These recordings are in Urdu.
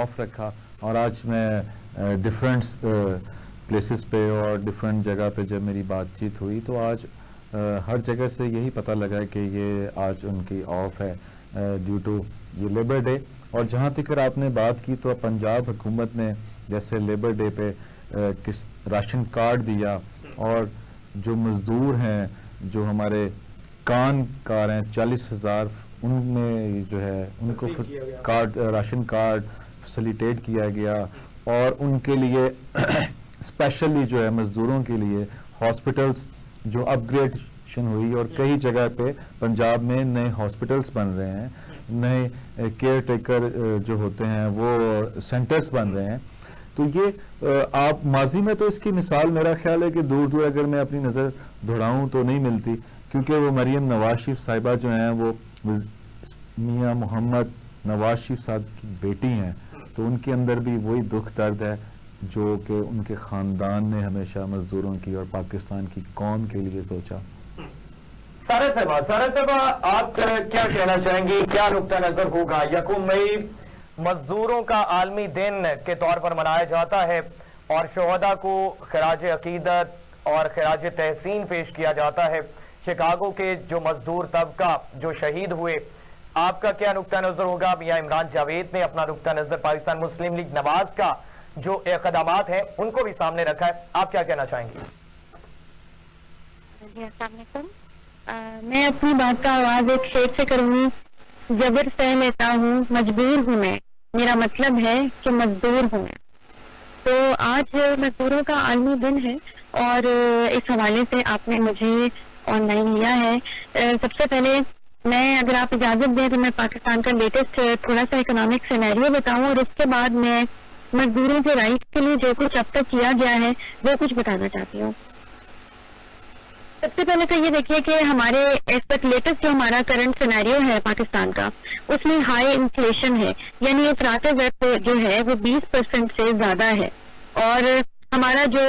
آف رکھا اور آج میں ڈفرینٹ پلیسز پہ اور ڈفرینٹ جگہ پہ جب میری بات چیت ہوئی تو آج ہر جگہ سے یہی پتہ لگا کہ یہ آج ان کی آف ہے ڈیو ٹو یہ لیبر ڈے. اور جہاں تک آپ نے بات کی تو پنجاب حکومت نے جیسے لیبر ڈے پہ کس راشن کارڈ دیا اور جو مزدور ہیں جو ہمارے کار ہیں 40,000 ان میں جو ہے ان کو کارڈ راشن کارڈ فیسیلیٹیٹ کیا گیا اور ان کے لیے اسپیشلی جو ہے مزدوروں کے لیے ہاسپٹلس جو اپ گریڈیشن ہوئی اور کئی جگہ پہ پنجاب میں نئے ہاسپٹلس بن رہے ہیں, نئے کیئر ٹیکر جو ہوتے ہیں وہ سینٹرز بن رہے ہیں. تو یہ آپ ماضی میں تو اس کی مثال میرا خیال ہے کہ دور دور اگر میں اپنی نظر دوڑاؤں تو نہیں ملتی, کیونکہ وہ مریم نواز شریف صاحبہ جو ہیں وہ میاں محمد نواز شریف صاحب کی بیٹی ہیں, تو ان کے اندر بھی وہی دکھ درد ہے جو کہ ان کے خاندان نے ہمیشہ مزدوروں کی اور پاکستان کی قوم کے لیے سوچا. سارا صاحبہ آپ کیا کہنا چاہیں گی, کیا نقطہ نظر ہوگا؟ 1 مئی مزدوروں کا عالمی دن کے طور پر منایا جاتا ہے اور شہداء کو خراج عقیدت اور خراج تحسین پیش کیا جاتا ہے. شکاگو کے جو مزدور طبقہ جو شہید ہوئے, آپ کا کیا نقطہ نظر ہوگا؟ میاں عمران جاوید نے اپنا نقطہ نظر پاکستان مسلم لیگ نواز کا جو اقدامات ہیں ان کو بھی سامنے رکھا ہے, آپ کیا کہنا چاہیں گی؟ جی السلام علیکم. میں اپنی بات کا آغاز ایک شعر سے کروں گی. جبر سہ لیتا ہوں مجبور ہوں میں, میرا مطلب ہے کہ مزدور ہوں میں. تو آج مزدوروں کا عالمی دن ہے اور اس حوالے سے آپ نے مجھے آن لائن لیا ہے. سب سے پہلے میں اگر آپ اجازت دیں تو میں پاکستان کا لیٹسٹ تھوڑا سا اکنامک سینیریو بتاؤں اور اس کے بعد میں مزدوروں کے رائٹ کے لیے جو کچھ اب تک کیا گیا ہے وہ کچھ بتانا چاہتی ہوں. سب سے پہلے تو یہ دیکھیے کہ ہمارے اس وقت لیٹسٹ جو ہمارا کرنٹ سینیریو ہے پاکستان کا, اس میں ہائی انفلیشن ہے, یعنی افراط زر جو ہے وہ 20% سے زیادہ ہے اور ہمارا جو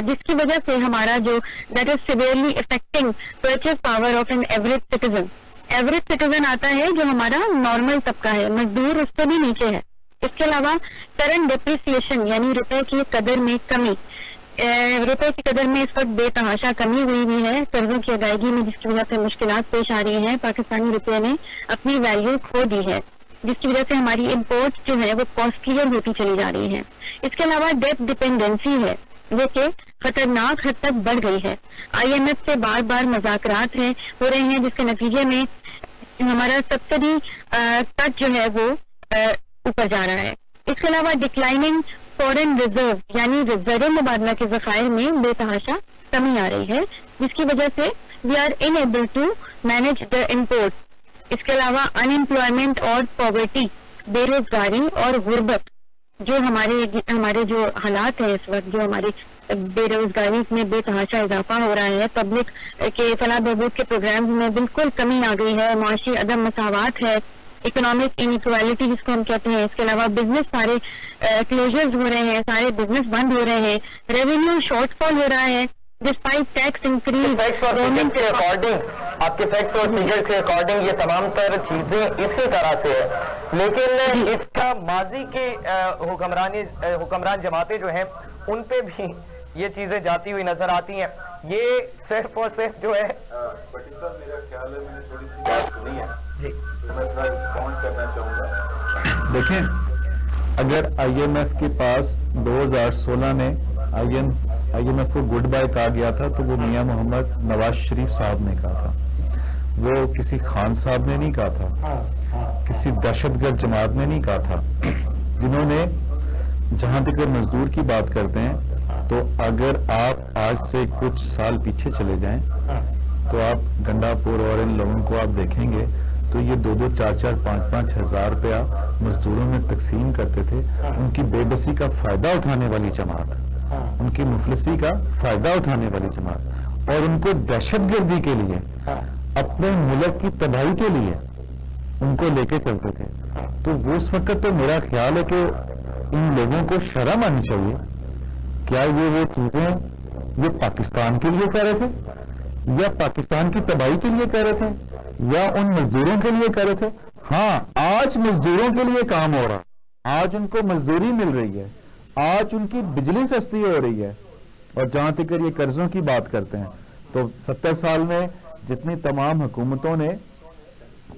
جس کی وجہ سے ہمارا جو that is severely affecting purchase power of an average citizen. Average citizen آتا ہے جو ہمارا نارمل طبقہ ہے, مزدور اس سے بھی نیچے ہے. اس کے علاوہ کرنٹ ڈپریسیشن یعنی روپے کی قدر میں کمی, روپے کی قدر میں اس وقت بے تحاشا کمی ہوئی ہے قرضوں کی ادائیگی میں, جس کی وجہ سے مشکلات پیش آ رہی ہیں. پاکستانی روپے نے اپنی ویلیو کھو دی ہے جس کی وجہ سے ہماری امپورٹ جو ہے وہ کاسٹلیئر ہوتی چلی جا رہی ہے. اس کے علاوہ ڈیٹ ڈپینڈنسی ہے جو کہ خطرناک حد تک بڑھ گئی ہے. IMF سے بار بار مذاکرات ہو رہے ہیں جس کے نتیجے میں ہمارا سبسڈی کٹ جو ہے وہ اوپر جا رہا ہے. اس کے علاوہ ڈکلائننگ فورن ریزرو یعنی زر مبادلہ کے ذخائر میں بے تحاشا کمی آ رہی ہے جس کی وجہ سے we are unable to manage the import. اس کے علاوہ ان امپلائمنٹ اور پاورٹی, بے روزگاری اور غربت جو ہمارے جو حالات ہیں اس وقت, جو ہماری بے روزگاری میں بے تحاشا اضافہ ہو رہا ہے. پبلک کے فلاح بہبود کے پروگرام میں بالکل کمی آ گئی ہے. معاشی عدم مساوات ہے, اکنامک انیکوالٹی جس کو ہم کہتے ہیں. اس کے علاوہ بزنس سارے کلوزرز ہو رہے ہیں, سارے بزنس بند ہو رہے ہیں. ریونیو شارٹ فال ہو رہا ہے ڈسپائٹ ٹیکس انکریز. آپ کے فیکٹس اور فیگرز کے اکارڈنگ یہ تمام تر چیزیں اسی طرح سے ہے, لیکن اس کا ماضی کے حکمران جماعتیں جو ہیں ان پہ بھی یہ چیزیں جاتی ہوئی نظر آتی ہیں. یہ صرف اور صرف جو ہے میرا خیال ہے میں نے تھوڑی سی بات سنی ہے جی, میں تھوڑا کامنٹ کرنا چاہوں گا. دیکھیں, اگر IMF کے پاس 2016 میں IMF کو گڈ بائی کہا گیا تھا تو وہ میاں محمد نواز شریف صاحب نے کہا تھا, وہ کسی خان صاحب نے نہیں کہا تھا, کسی دہشت گرد جماعت نے نہیں کہا تھا, جنہوں نے جہاں تک مزدور کی بات کرتے ہیں تو اگر آپ آج سے کچھ سال پیچھے چلے جائیں تو آپ گنڈا پور اور ان لوگوں کو آپ دیکھیں گے تو یہ 2-2, 4-4, 5-5 ہزار روپیہ مزدوروں میں تقسیم کرتے تھے. ان کی بے بسی کا فائدہ اٹھانے والی جماعت, ان کی مفلسی کا فائدہ اٹھانے والی جماعت, اور ان کو دہشت گردی کے لیے, اپنے ملک کی تباہی کے لیے ان کو لے کے چلتے تھے. تو وہ اس وقت تو میرا خیال ہے کہ ان لوگوں کو شرم آنی چاہیے. کیا یہ وہ چیزیں یہ پاکستان کے لیے کہہ رہے تھے یا پاکستان کی تباہی کے لیے کہہ رہے تھے یا ان مزدوروں کے لیے کہہ رہے تھے؟ ہاں, آج مزدوروں کے لیے کام ہو رہا, آج ان کو مزدوری مل رہی ہے, آج ان کی بجلی سستی ہو رہی ہے. اور جہاں تک یہ قرضوں کی بات کرتے ہیں تو 70 سال میں جتنی تمام حکومتوں نے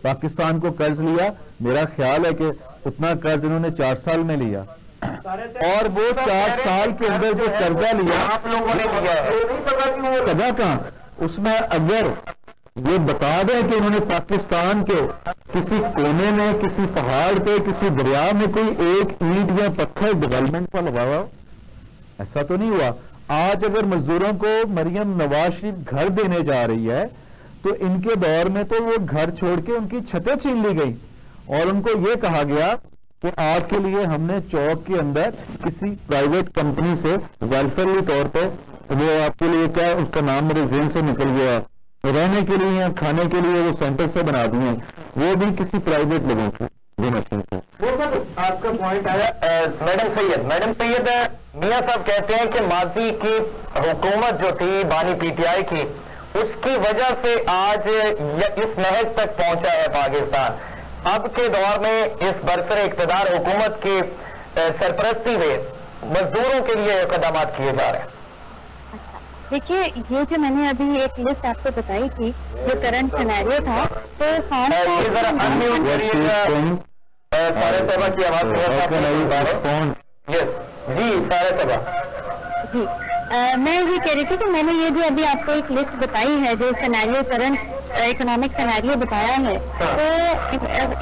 پاکستان کو قرض لیا, میرا خیال ہے کہ اتنا قرض انہوں نے 4 سال میں لیا, اور وہ 4 سال کے اندر جو قرضہ لیا آپ لوگوں نے لیا قضا کہاں, اس میں اگر یہ بتا دیں کہ انہوں نے پاکستان کے کسی کونے میں, کسی پہاڑ پہ, کسی دریا میں کوئی ایک اینٹ یا پتھر ڈیولپمنٹ پر لگایا, ایسا تو نہیں ہوا. آج اگر مزدوروں کو مریم نواز شریف گھر دینے جا رہی ہے تو ان کے دور میں تو وہ گھر چھوڑ کے ان کی چھتیں چھین لی گئی, اور ان کو یہ کہا گیا کہ آپ کے لیے ہم نے چوک کے اندر کسی پرائیویٹ کمپنی سے ویلفیئرلی طور پہ, وہ آپ کے لیے کیا اس کا نام میرے ذہن سے نکل گیا, رہنے کے لیے یا کھانے کے لیے وہ سینٹر سے بنا دیے, وہ بھی کسی پرائیویٹ لوگوں کی ڈونیشن سے. آپ کا پوائنٹ آیا. میڈم سید میاں صاحب کہتے ہیں کہ ماضی کی حکومت جو تھی بانی پی ٹی آئی کی, اس کی وجہ سے آج اس نہج تک پہنچا ہے پاکستان. اب کے دور میں اس برسر اقتدار حکومت کی سرپرستی میں مزدوروں کے لیے اقدامات کیے جا رہے ہیں. دیکھیے, یہ جو میں نے ابھی ایک لسٹ آپ کو بتائی تھی جو کرنٹ سینیریو تھا, تو خان یہ ذرا انمیوٹ کریے سارے صاحبہ کی آواز. جی سارے صاحبہ. جی میں یہ کہہ رہی تھی کہ میں نے یہ جو ابھی آپ کو ایک لسٹ بتائی ہے جو سینیریو کرنٹ اکنامک سینیریو بتایا ہے, تو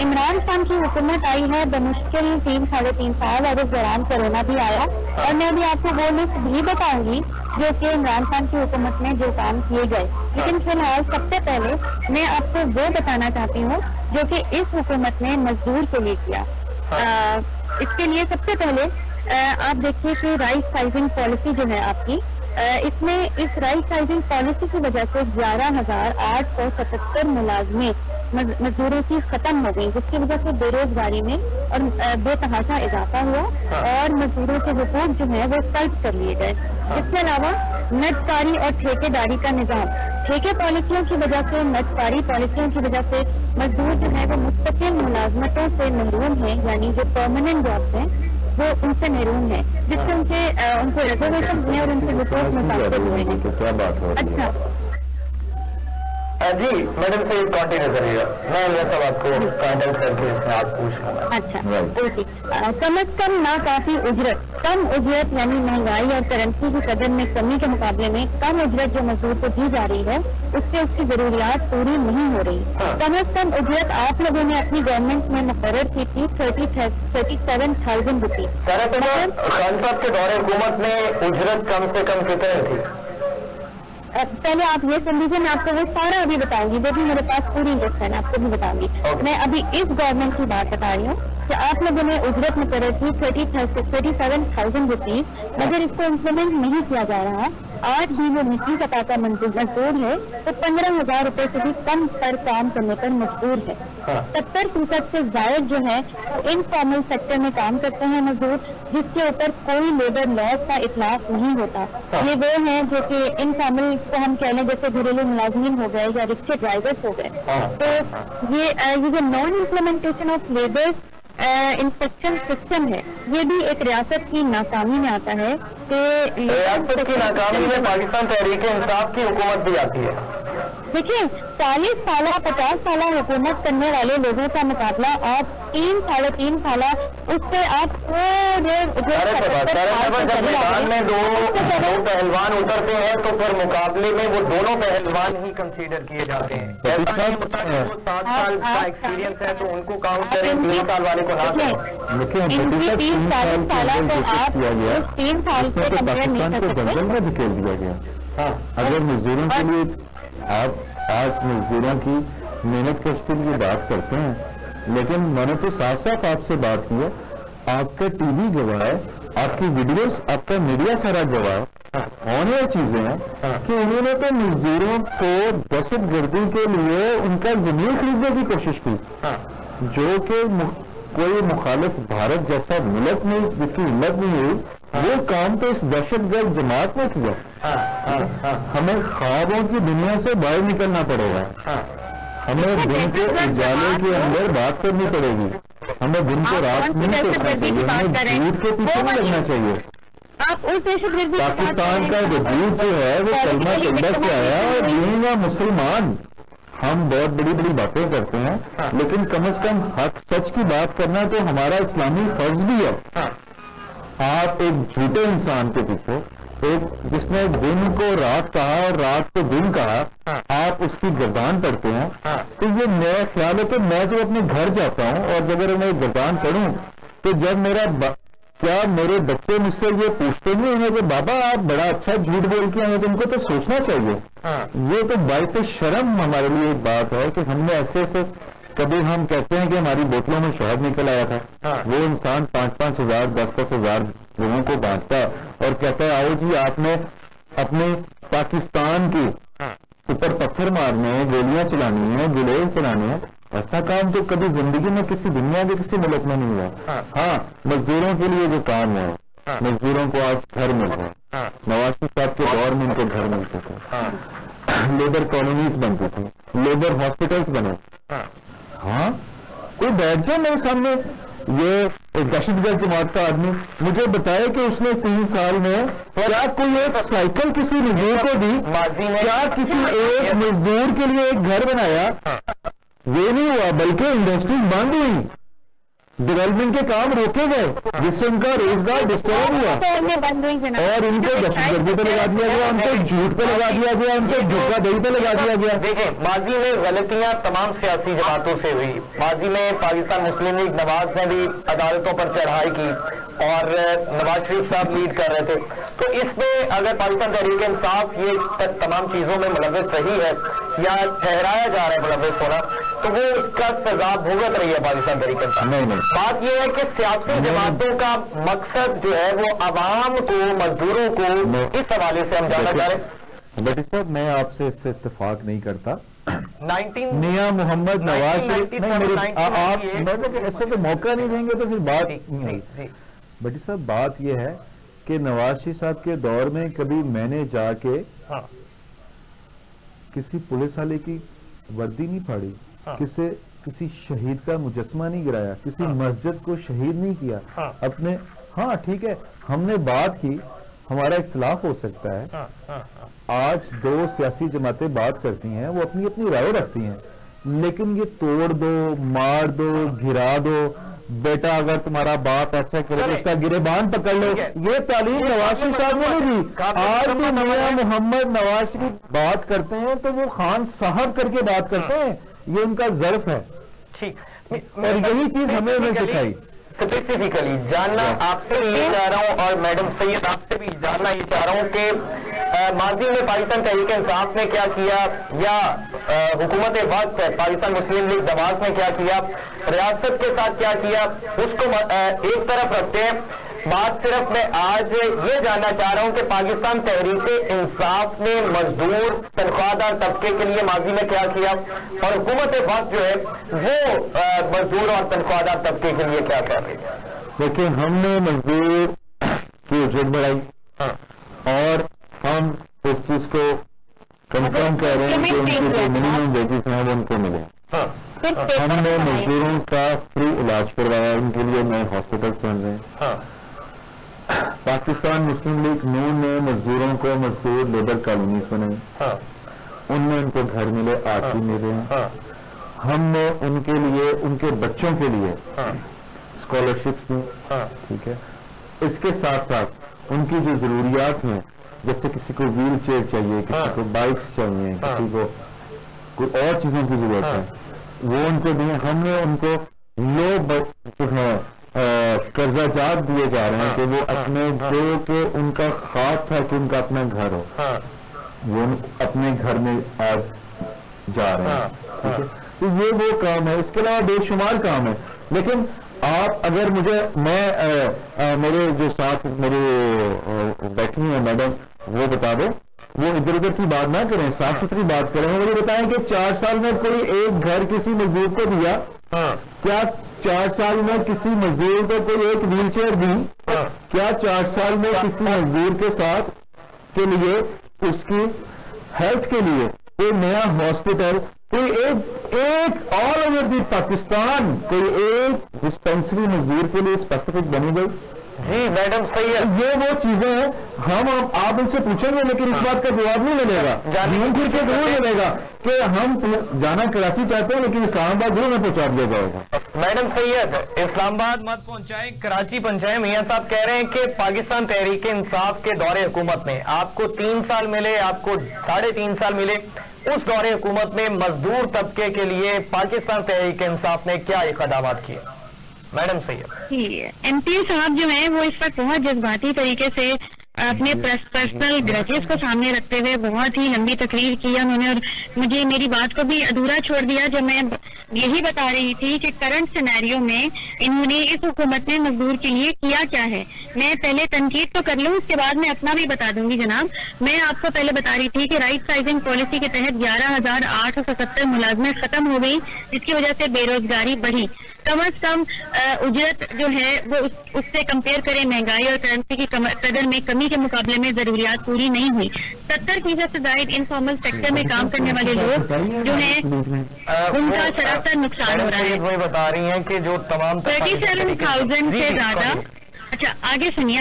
عمران خان کی حکومت آئی ہے بمشکل 3-3.5 سال, اور اس دوران کورونا بھی آیا, اور میں ابھی آپ کو وہ لسٹ بھی بتاؤں گی جو کہ عمران خان کی حکومت میں جو کام کیے گئے. لیکن فی الحال سب سے پہلے میں آپ کو وہ بتانا چاہتی ہوں جو کہ اس حکومت نے مزدور کے لیے کیا. اس کے لیے سب سے پہلے آپ دیکھیے کہ رائٹ سائزنگ پالیسی جو ہے آپ کی, اس میں اس رائٹ سائزنگ پالیسی کی وجہ سے 11,877 ملازمت مزدوروں کی ختم ہو گئی, جس کی وجہ سے بے روزگاری میں اور بے تحاشا اضافہ ہوا, اور مزدوروں کے حقوق جو ہیں وہ سلب کر لیے گئے. اس کے علاوہ نجکاری اور ٹھیکے داری کا نظام, ٹھیکے پالیسیوں کی وجہ سے, نجکاری پالیسیوں کی وجہ سے مزدور جو ہے وہ مستقل ملازمتوں سے محروم ہیں, یعنی جو پرماننٹ جابس ہیں وہ ان سے محروم ہے, جس سے ان کو ریزرویشن ہوئے اور ان کے حقوق متاثر ہوئے ہیں. کیا بات ہو رہی ہے؟ اچھا جی میڈم سے کنٹینیو کریے گا, میں یہ سب آپ کو کانٹیکٹ کر کے آپ پوچھ لوں گا. اچھا اوکے. کم از کم ناکافی اجرت, کم اجرت یعنی مہنگائی اور کرنسی کی قدر میں کمی کے مقابلے میں کم اجرت جو مزدور کو دی جا رہی ہے اس سے اس کی ضروریات پوری نہیں ہو رہی. کم از کم اجرت آپ لوگوں نے اپنی گورنمنٹ میں مقرر کی تھی 37,000 روپیز. خان صاحب کے دور حکومت میں اجرت کم سے کم کتنے تھی؟ پہلے آپ یہ سن لیجیے, میں آپ کو وہ سارا ابھی بتاؤں گی, جو بھی میرے پاس پوری لسٹ ہے میں آپ کو بھی بتاؤں گی. میں ابھی اس گورنمنٹ کی بات بتا رہی ہوں کہ آپ لوگوں نے اجرت مقرر کی 37,000 روپیز, مگر اس کو امپلیمنٹ نہیں کیا جا رہا. آج بھی وہ نچلی سطح کا مزدور ہے تو 15,000 روپے سے بھی کم پر کام کرنے پر مجبور ہے. 70% سے زائد جو ہے انفارمل سیکٹر میں کام کرتے ہیں مزدور, جس کے اوپر کوئی لیبر لاس کا اطلاق نہیں ہوتا. یہ وہ ہیں جو کہ انفارمل کو ہم کہہ لیں جیسے گھریلو ملازمین ہو گئے یا رکشے ڈرائیورس ہو گئے. تو یہ جو naan implementation of labour inspection system ہے, یہ بھی ایک ریاست کی ناکامی میں آتا ہے کہ ریاست کی ناکامی میں پاکستان تحریک انصاف کی حکومت بھی آتی ہے. دیکھیے 40 سالہ 50 سالہ حکومت کرنے والے لوگوں کا مقابلہ آپ 3 سالہ اس سے آپ پورے جب میدان میں دو پہلوان اترتے ہیں تو پھر مقابلے میں وہ دونوں پہلوان ہی کنسیڈر کیے جاتے ہیں. ایسا نہیں ہوتا کہ وہ 7 سال کا ایکسپیرینس ہے تو ان کو کاؤنٹ کریں, 3 سال والے کو نہ کریں. 30-40 سالہ کو آپ 3 سال سے کمپیئر نہیں کر سکتے. میں دھکیل دیا گیا. اگر مزدوروں کے لیے آپ آج مزدوروں کی محنت کش کے لیے بات کرتے ہیں, لیکن میں نے تو صاف صاف آپ سے بات کی ہے, آپ کا ٹی وی گواہ ہے, آپ کی ویڈیوز, آپ کا میڈیا سارا گواہ ہے. ہونے چیزیں ہیں کہ انہوں نے تو مزدوروں کو دہشت گردی کے لیے ان کا زمین خریدنے کی کوشش کی, جو کہ کوئی مخالف بھارت جیسا ملک میں جس کی ہمت نہیں ہوئی, وہ کام تو اس دہشت گرد جماعت نے کیا. ہمیں خوابوں کی دنیا سے باہر نکلنا پڑے گا, ہمیں دن کے اجالے کے اندر بات کرنی پڑے گی. ہمیں دن کو رات نہیں سوچنا چاہیے, ہمیں جھوٹ کے پیچھے نہیں لگنا چاہیے. آپ اس دہشت گردی پاکستان کا وجود جو ہے وہ کلمہ طیبہ سے آیا ہے, اور یہ مسلمان ہم بہت بڑی بڑی باتیں کرتے ہیں, لیکن کم از کم حق سچ کی بات کرنا تو ہمارا اسلامی فرض بھی ہے. آپ ایک جھوٹے انسان کے پیچھے, ایک جس نے دن کو رات کہا اور رات کو دن کہا, آپ اس کی گردان پڑھتے ہیں. تو یہ میرا خیال ہے کہ میں جب اپنے گھر جاتا ہوں اور جب اگر میں گردان پڑھوں تو جب کیا میرے بچے مجھ سے یہ پوچھتے نہیں ہیں کہ بابا آپ بڑا اچھا جھوٹ بول کے آئے, تو ان کو تو سوچنا چاہیے. یہ تو باعث شرم ہمارے لیے ایک بات ہے کہ ہم نے ایسے کبھی ہم کہتے ہیں کہ ہماری بوتلوں میں شہد نکل آیا تھا, وہ انسان 5,000 10,000 لوگوں کو بانٹتا اور کہتا ہے آؤ جی آپ نے اپنے پاکستان کے اوپر پتھر مارنے ہیں, گولیاں چلانی ہیں, گلیل چلانے ہیں. ایسا کام تو کبھی زندگی میں کسی دنیا کے کسی ملک میں نہیں ہوا. ہاں, مزدوروں کے لیے جو کام ہے, مزدوروں کو آج گھر مل رہا ہے. نواز شریف صاحب کے دور میں ان کو گھر ملتے تھے, لیبر کالونیز بنتی تھی, لیبر ہاسپٹلس بنے. ہاں, کوئی بیٹھ جائے میرے سامنے, یہ دہشت گرد جماعت کا آدمی مجھے بتائے کہ اس نے 3 سال میں کیا کوئی ایک سائیکل کسی مزدور کو دی, کیا کسی ایک مزدور کے لیے ایک گھر بنایا. یہ نہیں ہوا, بلکہ انڈسٹریز بند ہوئی, ڈیولپمنٹ کے کام روکے گئے, جس سے ان کا روزگار ڈسٹرب ہوا, اور ان کو دہشت گردی پہ لگا دیا گیا, ان کو جھوٹ پہ لگا دیا گیا, ان کو دھوکہ دہی پہ لگا دیا گیا. دیکھیں, ماضی میں غلطیاں تمام سیاسی جماعتوں سے ہوئی. ماضی میں پاکستان مسلم لیگ نواز نے بھی عدالتوں پر چڑھائی کی اور نواز شریف صاحب لیڈ کر رہے تھے. تو اس میں اگر پاکستان تحریک انصاف یہ تمام چیزوں میں ملوث رہی ہے یا ٹھہرایا جا رہا ہے ملوث ہونا, تو وہ اس کا سزا بھگت رہی ہے پاکستان تحریک انصاف. بات یہ ہے کہ سیاسی جماعتوں کا مقصد جو ہے وہ عوام کو, مزدوروں کو اس حوالے سے ہم جانا چاہ رہے ہیں. بیٹی صاحب, میں آپ سے اس سے اتفاق نہیں کرتا. 19 میاں محمد نواز شریف, آپ ایسے تو موقع نہیں دیں گے تو پھر بات نہیں ہوئی. بیٹی صاحب, بات یہ ہے کہ نواز شریف صاحب کے دور میں کبھی میں نے جا کے کسی پولیس والے کی وردی نہیں پھاڑی, کسی شہید کا مجسمہ نہیں گرایا, کسی مسجد کو شہید نہیں کیا اپنے. ہاں ٹھیک ہے, ہم نے بات کی, ہمارا اختلاف ہو سکتا ہے. آج 2 سیاسی جماعتیں بات کرتی ہیں, وہ اپنی اپنی رائے رکھتی ہیں, لیکن یہ توڑ دو, مار دو, گرا دو, بیٹا اگر تمہارا باپ ایسا کرے تو اس کا گریبان پکڑ لو, یہ تعلیم نواز شریف صاحب نے نہیں دی. آج بھی میاں محمد نواز شریف بات کرتے ہیں تو وہ خان صاحب کر کے بات کرتے ہیں, یہ ان کا ظرف ہے. اور یہی چیز ہمیں انہیں سکھائی. اسپیسیفکلی جاننا آپ سے یہ چاہ رہا ہوں, اور میڈم سید آپ سے بھی جاننا یہ چاہ رہا ہوں کہ ماضی میں پاکستان تحریک انصاف نے کیا کیا, یا حکومت وقت پاکستان مسلم لیگ نواز نے کیا کیا, ریاست کے ساتھ کیا کیا, اس کو ایک طرف رکھتے ہیں. بات صرف میں آج یہ جاننا چاہ رہا ہوں کہ پاکستان تحریک انصاف نے مزدور تنخواہ دار طبقے کے لیے ماضی میں کیا کیا, اور حکومت وقت جو ہے وہ مزدور اور تنخواہ دار طبقے کے لیے کیا کر رہی ہے. دیکھیں, ہم نے مزدور کی اجرت بڑھائی, اور ہم اس چیز کو کنفرم کر رہے ہیں کہ ان کی جو منیمم ویجز ہیں وہ ان کو ملے. ہم نے مزدوروں کا فری علاج کروایا, ان کے لیے نئے ہاسپٹل بن رہے ہیں. پاکستان مسلم لیگ نون نے مزدوروں کو مزدور لیبر کالونیز بنائی, ان میں ان کو گھر ملے, آٹھی ملے ہیں. ہم نے ان کے لیے, ان کے بچوں کے لیے اسکالرشپس دی. ٹھیک ہے, اس کے ساتھ ساتھ ان کی جو ضروریات ہیں, جیسے کسی کو ویل چیئر چاہیے, کسی کو بائکس چاہیے, کسی کو کوئی اور چیزوں کی ضرورت ہے, وہ ان کو دیے. ہم نے ان کو جو ہے قرضہ جات دیے جا رہے ہیں کہ وہ اپنے جو کہ ان کا خواب تھا کہ ان کا اپنا گھر ہو, وہ اپنے گھر میں آج جا رہے ہیں. تو یہ وہ کام ہے, اس کے علاوہ بے شمار کام ہے. لیکن آپ اگر میرے جو ساتھ میرے بیٹھی ہیں میڈم, وہ بتا دو, وہ ادھر ادھر کی بات نہ کریں, صاف ستھری بات کریں. مجھے بتائیں کہ 4 سال میں کوئی ایک گھر کسی مزدور کو دیا؟ کیا 4 سال میں کسی مزدور کو کوئی ایک ویل چیئر دی؟ کیا 4 سال میں کسی مزدور کے ساتھ کے لیے, اس کی ہیلتھ کے لیے کوئی نیا ہاسپٹل, کوئی ایک آل اوور دی پاکستان کوئی ایک ڈسپینسری مزدور کے لیے اسپیسیفک بنی گئی؟ جی میڈم صحیح ہے. یہ وہ چیزیں ہیں ہم آپ ان سے پوچھیں گے لیکن اس بات کا جواب نہیں ملے گا. گھوم پھر کے ضرور ملے گا کہ ہم جانا کراچی چاہتے ہیں لیکن اسلام آباد ضرور میں پہنچا دیا جائے گا. میڈم سید اسلام آباد مت پہنچائیں، کراچی پہنچائیں. میاں صاحب کہہ رہے ہیں کہ پاکستان تحریک انصاف کے دور حکومت میں آپ کو 3 سال ملے، آپ کو 3.5 سال ملے، اس دور حکومت میں مزدور طبقے کے لیے پاکستان تحریک انصاف نے کیا اقدامات کیے؟ میڈم سید ایم پی صاحب جو ہیں وہ اس وقت بہت جذباتی طریقے سے اپنے پرسنل گرجز کو سامنے رکھتے ہوئے بہت ہی لمبی تقریر کی انہوں نے، اور مجھے میری بات کو بھی ادھورا چھوڑ دیا جو میں یہی بتا رہی تھی کہ کرنٹ سینیریو میں انہوں نے اس حکومت نے مزدور کے لیے کیا کیا ہے. میں پہلے تنقید تو کر لوں، اس کے بعد میں اپنا بھی بتا دوں گی. جناب میں آپ کو پہلے بتا رہی تھی کہ رائٹ سائزنگ پالیسی کے تحت 11,870 ملازمت ختم ہو گئی جس کی وجہ سے بے روزگاری بڑھی. کم از کم اجرت جو ہے وہ اس سے کمپیئر کریں مہنگائی اور کرنسی کی قدر میں کمی کے مقابلے میں ضروریات پوری نہیں ہوئی. 70% سے زائد انفارمل سیکٹر میں کام کرنے والے لوگ جو ہیں ان کا سراسر نقصان ہو رہا ہے. وہی بتا رہی ہیں کہ جو تمام 37,000 سے زیادہ. اچھا آگے سنیے.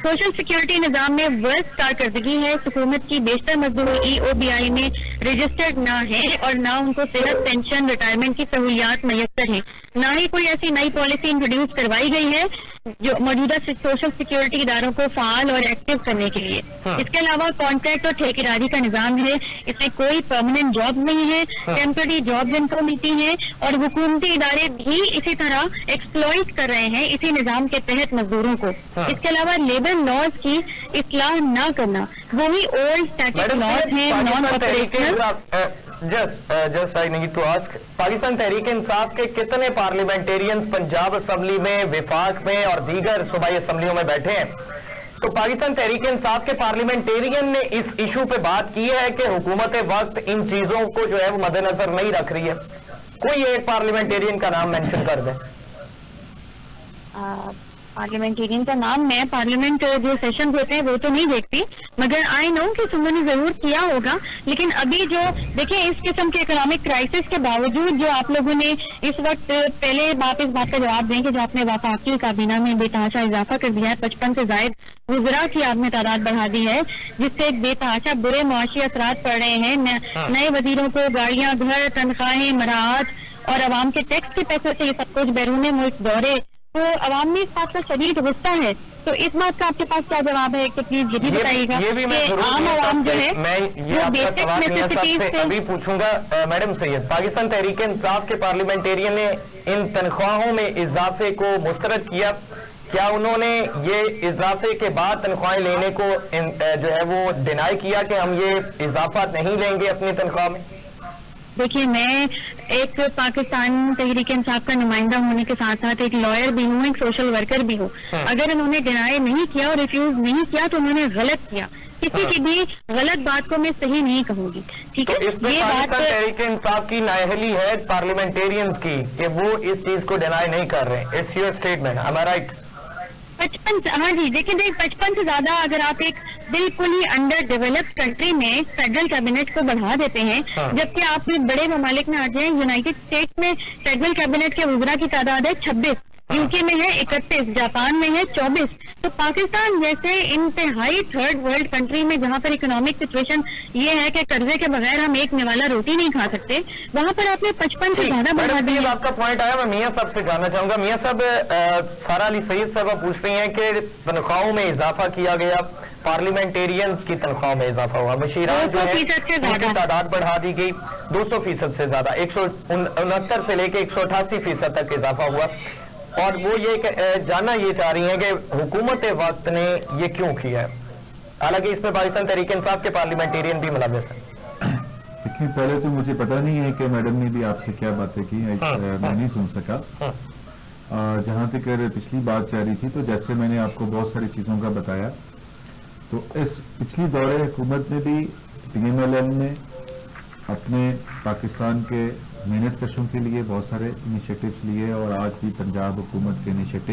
سوشل سیکیورٹی نظام میں ورسٹ کارکردگی ہے. حکومت کی بیشتر مزدور EOBI میں رجسٹرڈ نہ ہے اور نہ ان کو صحت، پینشن، ریٹائرمنٹ کی سہولیات میسر ہیں. نہ ہی کوئی ایسی نئی پالیسی انٹروڈیوس کروائی گئی ہے جو موجودہ سوشل سیکیورٹی اداروں کو فعال اور ایکٹیو کرنے کے لیے. اس کے علاوہ کانٹریکٹ اور ٹھیکیداری کا نظام ہے. اس میں کوئی پرماننٹ جاب نہیں ہے. ٹیمپرری جاب جن کو ملتی ہیں اور حکومتی ادارے بھی اسی طرح ایکسپلوئٹ کر رہے ہیں اسی نظام کے تحت مزدوروں کو. اس کے علاوہ لیبر لاز کی اصلاح نہ کرنا، وہی اولڈ اسٹیٹک لاز ہیں non operational. Just I need to ask, Pakistan Tehreek Insaf کے کتنے پارلیمنٹیرینز پنجاب اسمبلی میں، وفاق میں اور دیگر صوبائی اسمبلیوں میں بیٹھے ہیں؟ تو پاکستان تحریک انصاف کے پارلیمنٹیرین نے اس ایشو پہ بات کی ہے کہ حکومت وقت ان چیزوں کو جو ہے وہ مد نظر نہیں رکھ رہی ہے؟ کوئی ایک پارلیمنٹیرین کا نام مینشن کر دیں. پارلیمنٹیرین کا نام، میں پارلیمنٹ جو سیشن ہوتے ہیں وہ تو نہیں دیکھتی، مگر آئی نو کہ انہوں نے ضرور کیا ہوگا. لیکن ابھی جو دیکھیں اس قسم کے اکنامک کرائسس کے باوجود جو آپ لوگوں نے اس وقت پہلے اس بات کا جواب دیں کہ جو آپ نے وفاقی کابینہ میں بے تحاشا اضافہ کر دیا ہے، 55 سے زائد وزراء کی آپ نے تعداد بڑھا دی ہے جس سے ایک بے تحاشا برے معاشی اثرات پڑ رہے ہیں. نئے وزیروں کو گاڑیاں، گھر، تنخواہیں، مراعات اور عوام کے ٹیکس کے پیسے سے یہ سب کچھ بیرون ملک دورے، تو عوام میں اس بات کا شدید غصہ ہے. تو اس بات کا آپ کے پاس کیا جواب ہے کہ پلیز یہ بھی بتائیے گا کہ عام عوام جو ہے وہ بیسک نیسیسٹیز سے ابھی پوچھوں گا. میڈم سید، پاکستان تحریک انصاف کے پارلیمنٹیرین نے ان تنخواہوں میں اضافے کو مسترد کیا. کیا انہوں نے یہ اضافے کے بعد تنخواہیں لینے کو جو ہے وہ ڈینائی کیا کہ ہم یہ اضافہ نہیں لیں گے اپنی تنخواہ میں؟ دیکھیے میں ایک پاکستان تحریک انصاف کا نمائندہ ہونے کے ساتھ ساتھ ایک لائر بھی ہوں، ایک سوشل ورکر بھی ہوں. اگر انہوں نے ڈینائی نہیں کیا اور ریفیوز نہیں کیا تو انہوں نے غلط کیا. کسی کی بھی غلط بات کو میں صحیح نہیں کہوں گی. ٹھیک ہے، یہ بات تحریک انصاف کی نااہلی ہے پارلیمنٹیرینز کی کہ وہ اس چیز کو ڈینائی نہیں کر رہے. It's your statement, am I right؟ 55 ہاں جی دیکھیں 55 سے زیادہ اگر آپ ایک بالکل ہی انڈر ڈیولپڈ کنٹری میں فیڈرل کیبنٹ کو بڑھا دیتے ہیں، جبکہ آپ بڑے ممالک میں آ جائیں، یونائٹڈ اسٹیٹس میں فیڈرل کیبنٹ کے وزراء کی تعداد ہے 26، UK میں ہے 31، جاپان میں ہے 24. تو پاکستان جیسے انتہائی تھرڈ ورلڈ کنٹری میں جہاں پر اکنامک سچویشن یہ ہے کہ قرضے کے بغیر ہم ایک نوالا روٹی نہیں کھا سکتے، وہاں پر آپ نے 55 سے زیادہ بڑھا دیا. آپ کا پوائنٹ آیا. میں میاں صاحب سے جاننا چاہوں گا. میاں صاحب، سارا علی سعید صاحب پوچھ رہی ہیں کہ تنخواہوں میں اضافہ کیا گیا، پارلیمنٹیرینز کی تنخواہوں میں اضافہ ہوا، مشیران جو ہے ان کی تعداد بڑھا دی گئی 200% سے زیادہ، 169 سے لے کے 188% تک اضافہ ہوا. اور وہ یہ جاننا یہ چاہ رہی ہیں کہ حکومت وقت نے یہ کیوں کیا ہے، حالانکہ اس میں پاکستان تحریک انصاف کے پارلیمنٹیرین بھی ملوث ہیں. دیکھیں پہلے تو مجھے پتا نہیں ہے کہ میڈم نے بھی آپ سے کیا باتیں کی، میں نہیں سن سکا. جہاں تک پچھلی بات چل رہی تھی تو جیسے میں نے آپ کو بہت ساری چیزوں کا بتایا، تو اس پچھلی دور حکومت میں بھی PMLN نے اپنے پاکستان کے محنت کشوں کے لیے بہت سارے انیشیٹوز لیے، اور آج بھی پنجاب حکومت کے انیشیٹو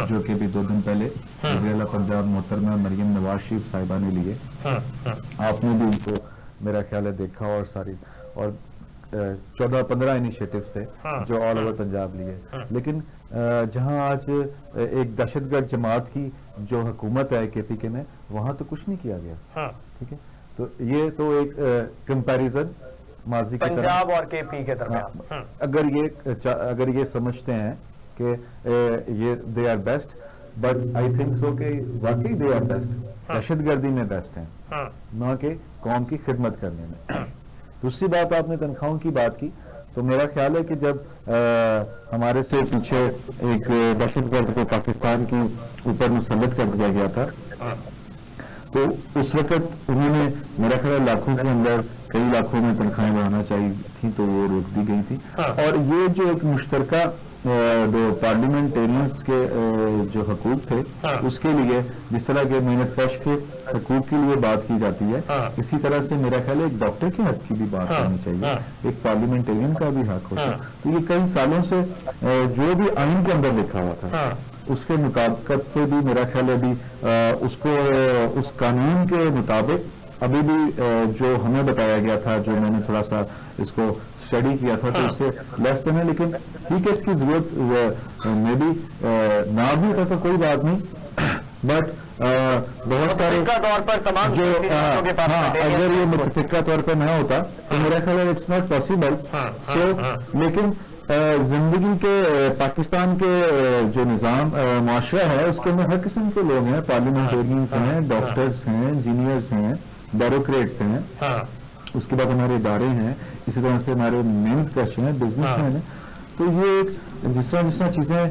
جو کہ بھی 2 دن پہلے وزیر اعلیٰ پنجاب محترمہ مریم نواز شریف صاحبہ نے لیے. آپ نے بھی ان کو میرا خیال ہے دیکھا، اور 14-15 انیشیٹوز تھے جو آل اوور پنجاب لیے، لیکن جہاں آج ایک دہشت گرد جماعت کی جو حکومت ہے کے پی کے میں، وہاں تو کچھ نہیں کیا گیا. ٹھیک ہے، تو یہ تو ایک کمپیریزن ماضی کی پنجاب اور کے پی کے درمیان. اگر یہ سمجھتے ہیں کہ یہ they are best, but I think so کہ واقعی دے آر بیسٹ، دہشت گردی میں بیسٹ ہیں، نہ کہ قوم کی خدمت کرنے میں. دوسری بات، آپ نے تنخواہوں کی بات کی، تو میرا خیال ہے کہ جب ہمارے سے پیچھے ایک دہشت گرد کو پاکستان کی اوپر مسلط کر دیا گیا تھا، تو اس وقت انہوں نے میرا خیال لاکھوں کے اندر کئی لاکھوں میں تنخواہیں بڑھانا چاہیے تھی، تو وہ روک دی گئی تھی. اور یہ جو ایک مشترکہ پارلیمنٹیرینز کے جو حقوق تھے، اس کے لیے جس طرح کے محنت کش کے حقوق کے لیے بات کی جاتی ہے، اسی طرح سے میرا خیال ہے ایک ڈاکٹر کے حق کی بھی بات کرنی چاہیے، ایک پارلیمنٹیرین کا بھی حق ہوتا ہے. تو یہ کئی سالوں سے جو بھی آئین کے اندر لکھا ہوا تھا، اس کے مطابقت سے بھی میرا خیال ہے بھی اس کو اس قانون کے مطابق ابھی بھی جو ہمیں بتایا گیا تھا، جو میں نے تھوڑا سا اس کو اسٹڈی کیا تھا، تو اس سے لیس دین ہے. لیکن ٹھیک ہے، اس کی ضرورت میں بھی نہ بھی ہوتا تو کوئی بات نہیں، بٹ بہت سارے جو اگر یہ متفقہ طور پر نہ ہوتا تو میرا خیال ہے اٹس ناٹ پاسبل. لیکن زندگی کے پاکستان کے جو نظام معاشرہ ہے، اس کے اندر ہر قسم کے لوگ ہیں، پارلیمنٹیرینز ہیں، ڈاکٹرز ہیں، انجینئرز ہیں، بیوروکریٹس ہیں، اس کے بعد ہمارے ادارے ہیں، اسی طرح سے ہمارے محنت کش ہیں، بزنس مین ہیں. تو یہ ایک جس طرح چیزیں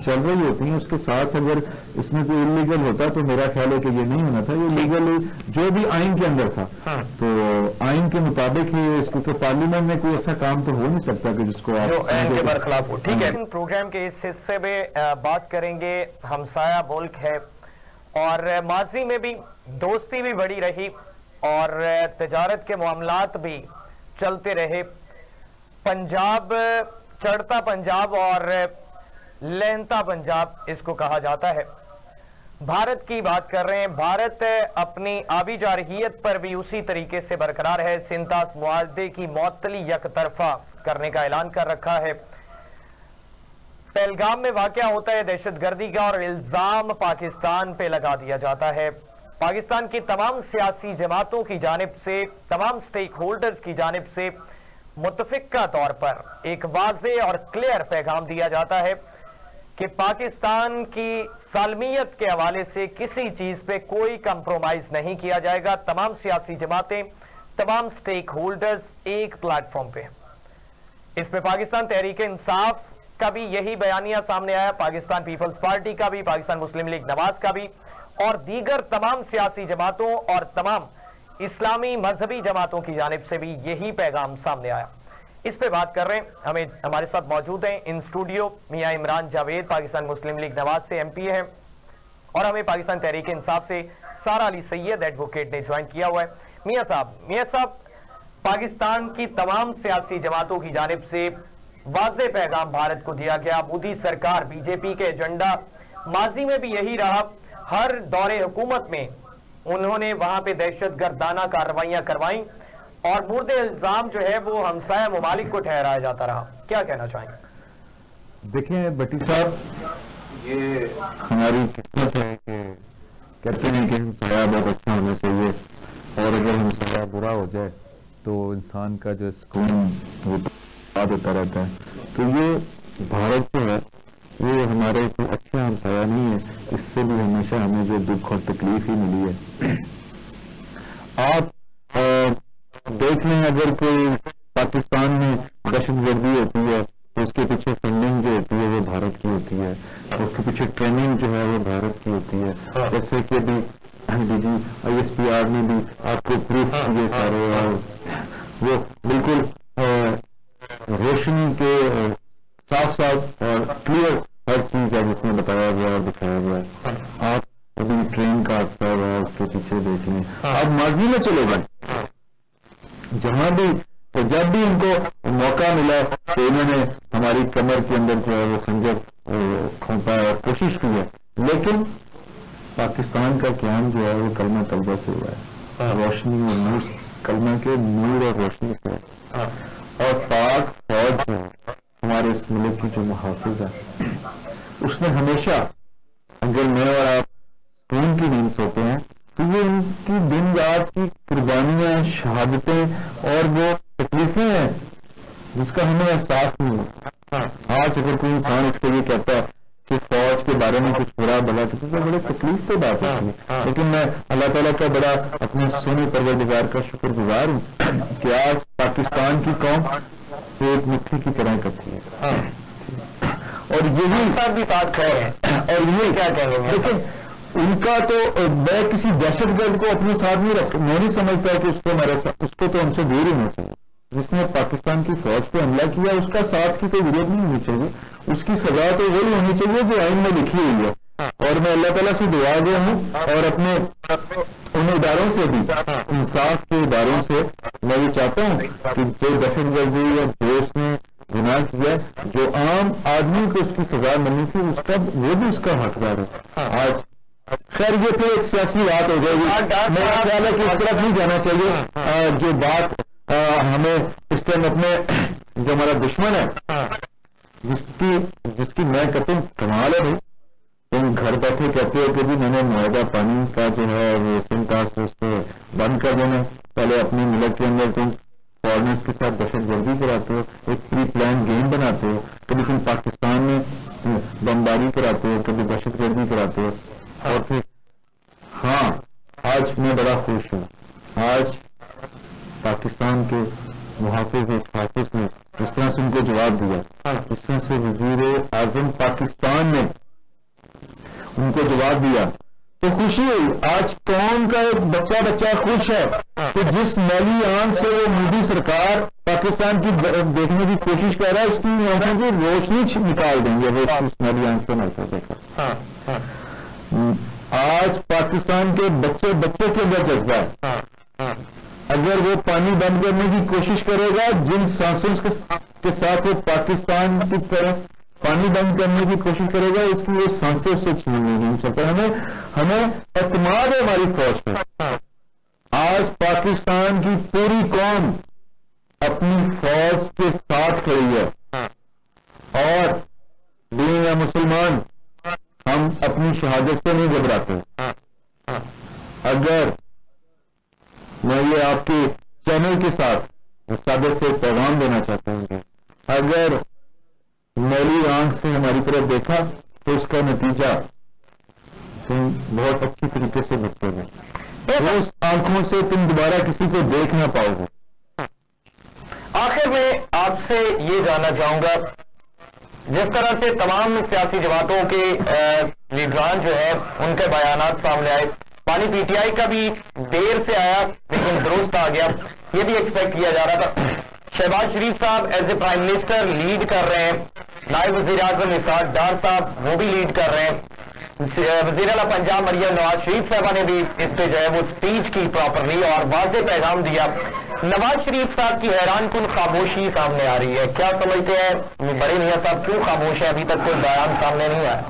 چل رہی ہوتی ہیں، اس کے ساتھ اگر اس میں کوئی انلیگل ہوتا تو میرا خیال ہے کہ یہ نہیں ہونا تھا. یہ لیگل جو بھی آئین کے اندر تھا، تو آئین کے مطابق ہی اس کو، پارلیمنٹ میں کوئی ایسا کام تو ہو نہیں سکتا کہ جس کو آپ آئین کے برخلاف ہو. ٹھیک ہے، پروگرام کے اس حصے میں بات کریں گے. ہمسایہ ملک ہے اور ماضی میں بھی دوستی بھی بڑی رہی اور تجارت کے معاملات بھی چلتے رہے. پنجاب، چڑھتا پنجاب اور لہنتا پنجاب اس کو کہا جاتا ہے. بھارت کی بات کر رہے ہیں. بھارت اپنی آبی جارحیت پر بھی اسی طریقے سے برقرار ہے. سنتاس معاہدے کی معطلی یک طرفہ کرنے کا اعلان کر رکھا ہے. پہلگام میں واقعہ ہوتا ہے دہشت گردی کا اور الزام پاکستان پہ لگا دیا جاتا ہے. پاکستان کی تمام سیاسی جماعتوں کی جانب سے، تمام سٹیک ہولڈرز کی جانب سے متفقہ طور پر ایک واضح اور کلیئر پیغام دیا جاتا ہے کہ پاکستان کی سالمیت کے حوالے سے کسی چیز پہ کوئی کمپرومائز نہیں کیا جائے گا. تمام سیاسی جماعتیں، تمام سٹیک ہولڈرز ایک پلیٹ فارم پہ. اس پہ پاکستان تحریک انصاف کا بھی یہی بیانیہ سامنے آیا، پاکستان پیپلز پارٹی کا بھی، پاکستان مسلم لیگ نواز کا بھی، اور دیگر تمام سیاسی جماعتوں اور تمام اسلامی مذہبی جماعتوں کی جانب سے بھی یہی پیغام سامنے آیا. اس پہ بات کر رہے ہیں. ہمارے ساتھ موجود ہیں ان اسٹوڈیو میاں عمران جاوید، پاکستان مسلم لیگ نواز سے ایم پی ہیں، اور ہمیں پاکستان تحریک انصاف سے سارا علی سید ایڈوکیٹ نے جوائن کیا ہوا ہے. میاں صاحب، پاکستان کی تمام سیاسی جماعتوں کی جانب سے واضح پیغام بھارت کو دیا گیا. مودی سرکار، بی جے پی کے ایجنڈا ماضی میں بھی یہی رہا. ہر دور حکومت میں انہوں نے وہاں پہ دہشت گردانہ کارروائیاں کروائیں اور مورد الزام جو ہے وہ ہمسایہ ممالک کو ٹھہرایا جاتا رہا. کیا کہنا چاہیں گے؟ دیکھیں بٹی صاحب، یہ ہماری قسمت ہے کہ کہتے ہیں کہ ہمسایہ بہت اچھا ہونا چاہیے، اور اگر ہمسایہ برا ہو جائے تو انسان کا جو سکون ہوتا رہتا ہے. تو یہ بھارت جو ہے وہ ہمارے کوئی اچھا ہمسایہ نہیں ہے. اس سے بھی ہمیشہ ہمیں جو دکھ اور تکلیف ہی ملی ہے. آپ دیکھ لیں، اگر کوئی پاکستان میں دہشت گردی ہوتی ہے تو اس کے پیچھے فنڈنگ جو ہوتی ہے وہ بھارت کی ہوتی ہے، اس کے پیچھے ٹریننگ جو ہے وہ بھارت کی ہوتی ہے. جیسے کہ بھی D G I S P R نے بھی آپ کو پروف کیے سارے، اور وہ بالکل روشنی کے صاف اور کلیئر ہر چیز ہے جس میں بتایا گیا اور دکھایا گیا. آپ ابھی ٹرین کا اکثر ہے اس کے پیچھے دیکھ لیں. آپ ماضی میں چلے گئے، جہاں بھی جب بھی ان کو موقع ملا تو انہوں نے ہماری کمر کے اندر جو ہے وہ خنجر کھونپا ہے، کوشش کی ہے. لیکن پاکستان کا قیام جو ہے وہ کلمہ طیبہ سے ہوا ہے، روشنی اور نور، کلمہ کے نور اور روشنی سے. اور پاک فوج جو ہے ہمارے اس ملک کی جو محافظ ہے اس نے ہمیشہ، اگر میں اور آپ سکون کی نیند سوتے ہیں تو یہ ان کی دن رات کی قربانیاں، شہادتیں اور وہ تکلیفیں ہیں جس کا ہمیں احساس نہیں ہوتا. آج اگر کوئی انسان اس کو یہ کہتا ہے کہ فوج کے بارے میں کچھ برا بلا تو بڑے تکلیف پہ بات ہوتی ہے، لیکن میں اللہ تعالیٰ کا بڑا اپنے سونے پروردگار کا شکر گزار ہوں کہ آج پاکستان کی قوم ایک مٹھی کی طرح کرتی ہے. اور یہی ساتھ بھی بات کر رہے ہیں، اور یہ کیا کہیں گے؟ لیکن ان کا تو میں کسی دہشت گرد کو اپنے ساتھ نہیں رکھ، میں نہیں سمجھتا کہ اس کو میرے ساتھ، اس کو تو ہم سے دور ہونا چاہیے. جس نے پاکستان کی فوج پہ حملہ کیا اس کا ساتھ کی کوئی ضرورت نہیں ہونی چاہیے. اس کی سزا تو وہی ہونی چاہیے جو آئین میں لکھی ہوئی ہے. اور میں اللہ تعالیٰ سے دعا گیا ہوں اور اپنے ان اداروں سے بھی، انصاف کے اداروں سے میں یہ چاہتا ہوں کہ جو دہشت گردی یا جو اس نے گناہ کیا، جو عام آدمی کو اس کی سزا ملنی تھی اس کا، وہ بھی اس کا حقدار ہے. آج خیر یہ پھر ایک سیاسی بات ہو جائے گی، میرا خیال ہے کہ اس طرف نہیں جانا چاہیے. جو بات ہمیں اس ٹائم اپنے جو ہمارا دشمن ہے جس کی میں کہتا ہوں کمال ہے بھائی، تم گھر بیٹھے کہتے ہو کہ بھی میں نے معاہدہ پانی کا جو ہے وہ سمکاسٹ اس کو بند کر دینا. پہلے اپنی ملک کے اندر تم فارنرز کے ساتھ دہشت گردی کراتے ہو، ایک پری پلان گیم بناتے ہو، کبھی تم پاکستان میں بمباری کراتے ہو، کبھی دہشت گردی کراتے ہو. اور پھر ہاں آج میں بڑا خوش ہوں، آج پاکستان کے محافظ ایک حافظ نے جس طرح سے ان کو جواب دیا، جس طرح سے وزیر اعظم پاکستان نے ان کو جواب دیا تو خوشی ہوئی. آج قوم کا ایک بچہ خوش ہے کہ جس میلی آنکھ سے وہ مودی سرکار پاکستان کی دیکھنے کی کوشش کر رہا ہے اس کی آنکھوں کی روشنی نکال دیں گے وہ اس میلی آنکھ سے نہ دیکھا. آج پاکستان کے بچے کے اندر جذبہ ہے. اگر وہ پانی بند کرنے کی کوشش کرے گا، جن سانسوں کے ساتھ وہ پاکستان کی طرف پانی بند کرنے کی کوشش کرے گا اس کی وہ سانسیں سے چھین نہیں سکتا. ہمیں اعتماد ہے ہماری فوج پہ. آج پاکستان کی پوری قوم اپنی فوج کے ساتھ کھڑی ہے اور دین یا مسلمان ہم اپنی شہادت سے نہیں گھبراتے. اگر میں یہ آپ کے چینل کے ساتھ صادر سے پیغام دینا چاہتا ہوں کہ اگر میلی آنکھ سے ہماری طرف دیکھا تو اس کا نتیجہ تم بہت اچھی طریقے سے بچتے گے، اس آنکھوں سے تم دوبارہ کسی کو دیکھ نہ پاؤ گے. آخر میں آپ سے یہ جاننا چاہوں گا، جس طرح سے تمام سیاسی جماعتوں کے لیڈران جو ہے ان کے بیانات سامنے آئے، پانی پی ٹی آئی کا بھی دیر سے آیا لیکن درست آ گیا، یہ بھی ایکسپیکٹ کیا جا رہا تھا. شہباز شریف صاحب as a prime minister lead کر رہے ہیں، نائب وزیر اعظم اسحاق ڈار صاحب وہ بھی لیڈ کر رہے ہیں، وزیر اعلیٰ پنجاب مریم نواز شریف صاحبہ نے بھی اس پہ جو ہے وہ اسپیچ کی پراپرلی اور واضح پیغام دیا. نواز شریف صاحب کی حیران کن خاموشی سامنے آ رہی ہے، کیا سمجھتے ہیں بڑے میاں صاحب کیوں خاموش ہیں؟ ابھی تک کوئی بیان سامنے نہیں آیا.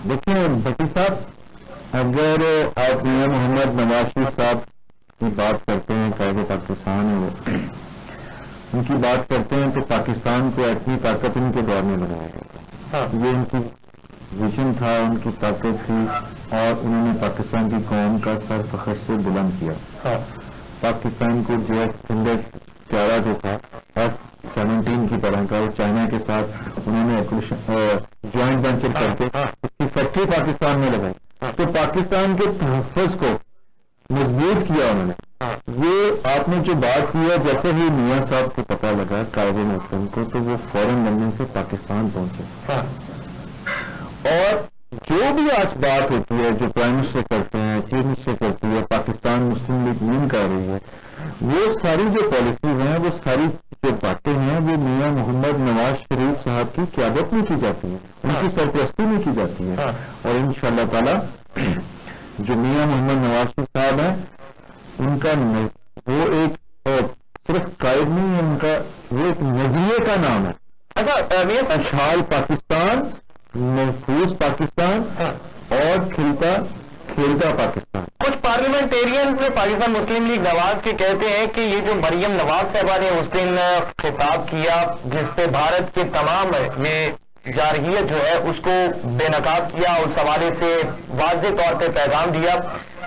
دیکھیں بھٹی صاحب، اگر آپ میاں محمد نواز شریف صاحب کی بات کرتے ہیں، قائد پاکستان ہے ان کی بات کرتے ہیں تو پاکستان کو ایٹمی طاقت ان کے دور میں بنایا گیا. یہ ان کی ویژن تھا، ان کی طاقت تھی اور انہوں نے پاکستان کی قوم کا سر فخر سے بلند کیا. پاکستان کو جو ہے پیارا جو تھا F-17 کی طرح کا، اور چائنا کے ساتھ انہوں نے جوائنٹ وینچر کر کے اس کی فیکٹری پاکستان میں لگائی تو پاکستان کے تحفظ کو مضبوط کیا انہوں نے. یہ آپ نے جو بات کی ہے، جیسے ہی میاں صاحب کو پتہ لگا قائد محترم کو تو وہ فوراً لندن سے پاکستان پہنچے. اور جو بھی آج بات ہوتی ہے جو پرائم منسٹر کرتے ہیں، چیف منسٹر کرتی ہے، پاکستان مسلم لیگ نون کر رہی ہے، وہ ساری جو پالیسیز ہیں، وہ ساری جو باتیں ہیں، وہ میاں محمد نواز شریف صاحب کی قیادت میں کی جاتی ہیں، ان کی سرپرستی میں کی جاتی ہے. اور انشاءاللہ تعالی جو میاں محمد نواز شریف صاحب ہیں ان کا وہ ایک صرف قائد نہیں ہے، ان کا وہ ایک نظریے کا نام ہے. اچھا، اشحال پاکستان، محفوظ پاکستان اور کھیلتا پاکستان. کچھ پارلیمنٹیرینز پاکستان مسلم لیگ نواز کے کہتے ہیں کہ یہ جو مریم نواز صاحبہ نے اس دن خطاب کیا جس پہ بھارت کے تمام یہ جارحیت جو ہے اس کو بے نقاب کیا، اس حوالے سے واضح طور پہ پیغام دیا،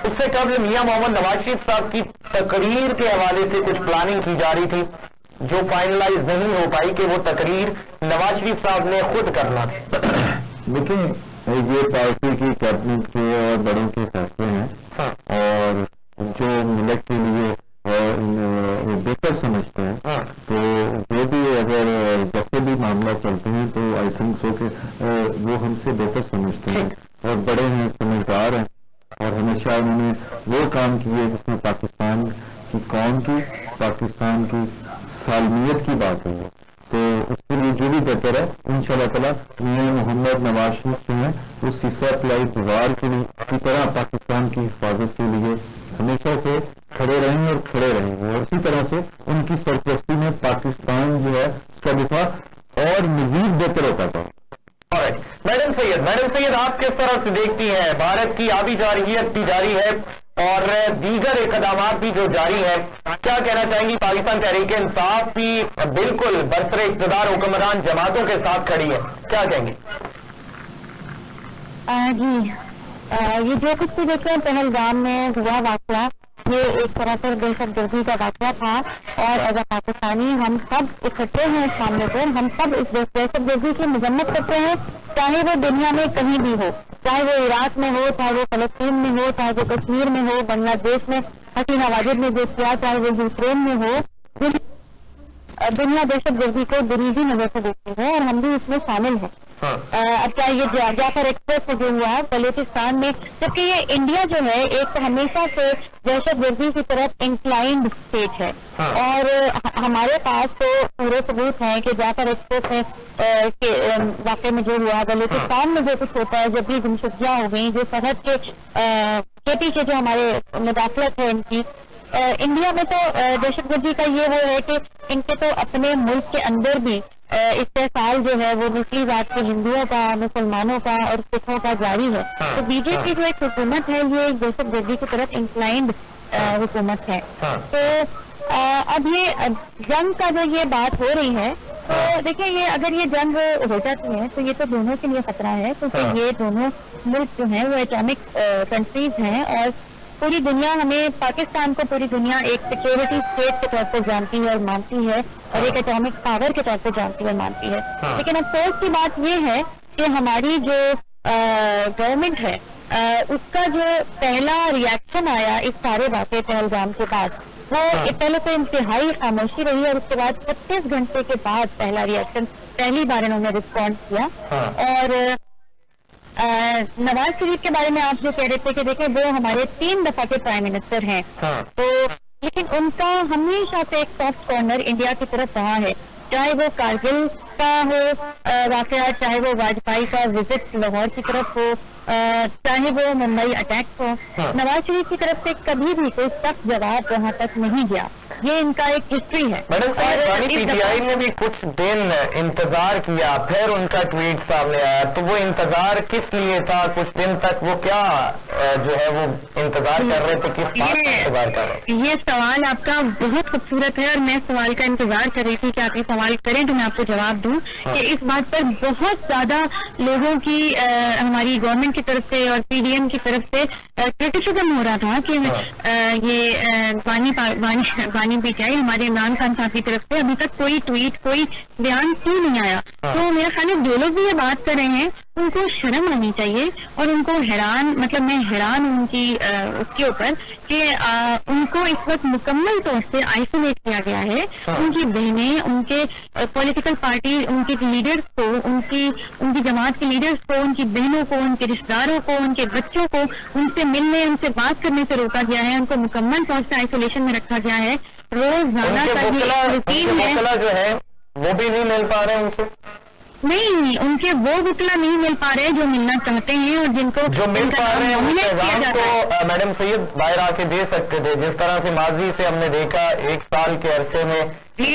اس سے قبل میاں محمد نواز شریف صاحب کی تقریر کے حوالے سے کچھ پلاننگ کی جا رہی تھی جو فائنلائز نہیں ہو پائی کہ وہ تقریر نواز شریف صاحب نے خود کرنا تھی. لیکن یہ پارٹی کی کیبنٹ کے اور بڑوں کے فیصلے ہیں اور جو ملک کے لیے بہتر سمجھتے ہیں تو وہ بھی اگر جیسے بھی معاملہ چلتے ہیں تو آئی تھنک سو کہ وہ ہم سے بہتر سمجھتے ہیں اور بڑے ہیں، سمجھدار ہیں اور ہمیشہ انہوں نے وہ کام کیے جس میں پاکستان کی قوم کی، پاکستان کی سالمیت کی بات ہے. تو اس کے لیے جو بھی بہتر ہے انشاءاللہ تعالیٰ میاں محمد نواز شریف جو ہیں وہ سیسا پلائی دیوار کی طرح پاکستان کی حفاظت کے لیے ہمیشہ سے کھڑے رہیں اور کھڑے رہیں گے اور اسی طرح سے ان کی سرپرستی میں پاکستان جو ہے اس کا دفاع اور مزید بہتر ہوتا تھا. میڈم سید آپ کس طرح سے دیکھتی ہیں بھارت کی آبی جارحیت بھی جاری ہے اور دیگر اقدامات بھی جو جاری ہیں، کیا کہنا چاہیں گی؟ پاکستان تحریک انصاف بھی بالکل برسر اقتدار حکمران جماعتوں کے ساتھ کھڑی ہے، کیا کہیں گے؟ جی یہ جو کچھ بھی دیکھ رہے ہیں پہلگام میں ہوا واقعہ، یہ ایک طرح سے دہشت گردی کا واقعہ تھا اور ایز اے پاکستانی ہم سب اکٹھے ہیں اس معاملے پر، ہم سب اس دہشت گردی کی مذمت کرتے ہیں، چاہے وہ دنیا میں کہیں بھی ہو، چاہے وہ عراق میں ہو، چاہے وہ فلسطین میں ہو، چاہے وہ کشمیر میں ہو، بنگلہ دیش میں حسینہ واجد نے جو کیا، چاہے وہ یوکرین میں ہو. دنیا دہشت گردی کو بریزی نظر سے دیکھتی ہے اور ہم بھی اس میں شامل ہیں. اب کیا یہ جعفر ایکسپریس سے جو ہوا ہے بلوچستان میں، جبکہ یہ انڈیا جو ہے ایک ہمیشہ سے دہشت گردی کی طرف انکلائنڈ اسٹیٹ ہے اور ہمارے پاس تو پورے ثبوت ہیں کہ جعفر ایکسپریس کے واقعے میں جو ہوا، بلوچستان میں جو کچھ ہوتا ہے، جب بھی گمشدگیاں ہو گئی، جو سرحد کے کے جو ہمارے مداخلت ہے ان کی، انڈیا میں تو دہشت گردی کا یہ وہ ہے کہ ان کے تو اپنے ملک کے اندر بھی استحصال جو ہے وہ نچلی ذات کے ہندوؤں کا، مسلمانوں کا اور سکھوں کا جاری ہے. تو بی جے پی جو ایک حکومت ہے یہ ایک دہشت گردی کی طرف انکلائنڈ حکومت ہے. تو اب یہ جنگ کا جو یہ بات ہو رہی ہے تو دیکھیں یہ اگر یہ جنگ ہو جاتی ہے تو یہ تو دونوں کے لیے خطرہ ہے کیونکہ یہ دونوں ملک جو ہیں وہ ایٹامک کنٹریز ہیں اور پوری دنیا ہمیں، پاکستان کو پوری دنیا ایک سیکورٹی اسٹیٹ کے طور پر جانتی ہے اور مانتی ہے اور ایک ایٹامک پاور کے طور پر جانتی ہے اور مانتی ہے. لیکن افسوس کی بات یہ ہے کہ ہماری جو گورنمنٹ ہے اس کا جو پہلا ریئیکشن آیا اس سارے واقعے پہلگام کے بعد، وہ پہلے تو انتہائی خاموشی رہی اور اس کے بعد 36 گھنٹے کے بعد پہلا ریئیکشن پہلی بار انہوں نے رسپونس کیا. اور نواز شریف کے بارے میں آپ جو کہہ رہے تھے کہ دیکھیں وہ ہمارے 3 دفعہ کے پرائم منسٹر ہیں تو لیکن ان کا ہمیشہ سے ایک سافٹ کارنر انڈیا کی طرف رہا ہے، چاہے وہ کارگل کا ہو واقعہ، چاہے وہ واجپئی کا وزٹ لاہور کی طرف ہو، چاہے وہ ممبئی اٹیک ہو. نواز شریف کی طرف سے کبھی بھی کوئی سخت جواب وہاں تک نہیں گیا، یہ ان کا ایک ہسٹری ہے. میڈم پی ٹی آئی نے بھی کچھ دن انتظار کیا، پھر ان کا ٹویٹ سامنے آیا، تو وہ انتظار کس لیے تھا؟ کچھ دن تک وہ کیا جو ہے وہ انتظار کر رہے تھے، کس بات کا انتظار کر رہے تھے؟ یہ سوال آپ کا بہت خوبصورت ہے اور میں سوال کا انتظار کر رہی تھی کہ آپ یہ سوال کریں تو میں آپ کو جواب دوں کہ اس بات پر بہت زیادہ لوگوں کی ہماری گورنمنٹ کی طرف سے اور پی ڈی ایم کی طرف سے کرٹیسزم ہو رہا تھا کہ یہ بانی پی ٹی آئی ہمارے عمران خان صاحب کی طرف سے ابھی تک کوئی ٹویٹ، کوئی بیان کیوں نہیں آیا. تو میرا خیال ہے جو لوگ بھی یہ بات کر رہے ہیں ان کو شرم آنی چاہیے اور ان کو میں حیران ہوں ان کی اس کے اوپر کہ ان کو اس وقت مکمل طور سے آئسولیٹ کیا گیا ہے. ان کی بہنیں، ان کے پولیٹیکل پارٹی، ان کے لیڈرز کو، ان کی جماعت کے لیڈرز کو، ان کی بہنوں کو، ان کے رشتہ داروں کو، ان کے بچوں کو ان سے ملنے، ان سے بات کرنے سے روکا گیا ہے، ان کو مکمل طور سے آئسولیشن میں رکھا گیا ہے. روزانہ کا یہ روٹین ہے جو ہے وہ بھی نہیں مل پا رہے ان سے، نہیں ان کے وہ وکلا نہیں مل پا رہے جو ملنا چاہتے ہیں اور جن کو جو مل پا رہے ہیں اس پیغام کو میڈم سید باہر آ کے دے سکتے تھے، جس طرح سے ماضی سے ہم نے دیکھا 1 سال کے عرصے میں جو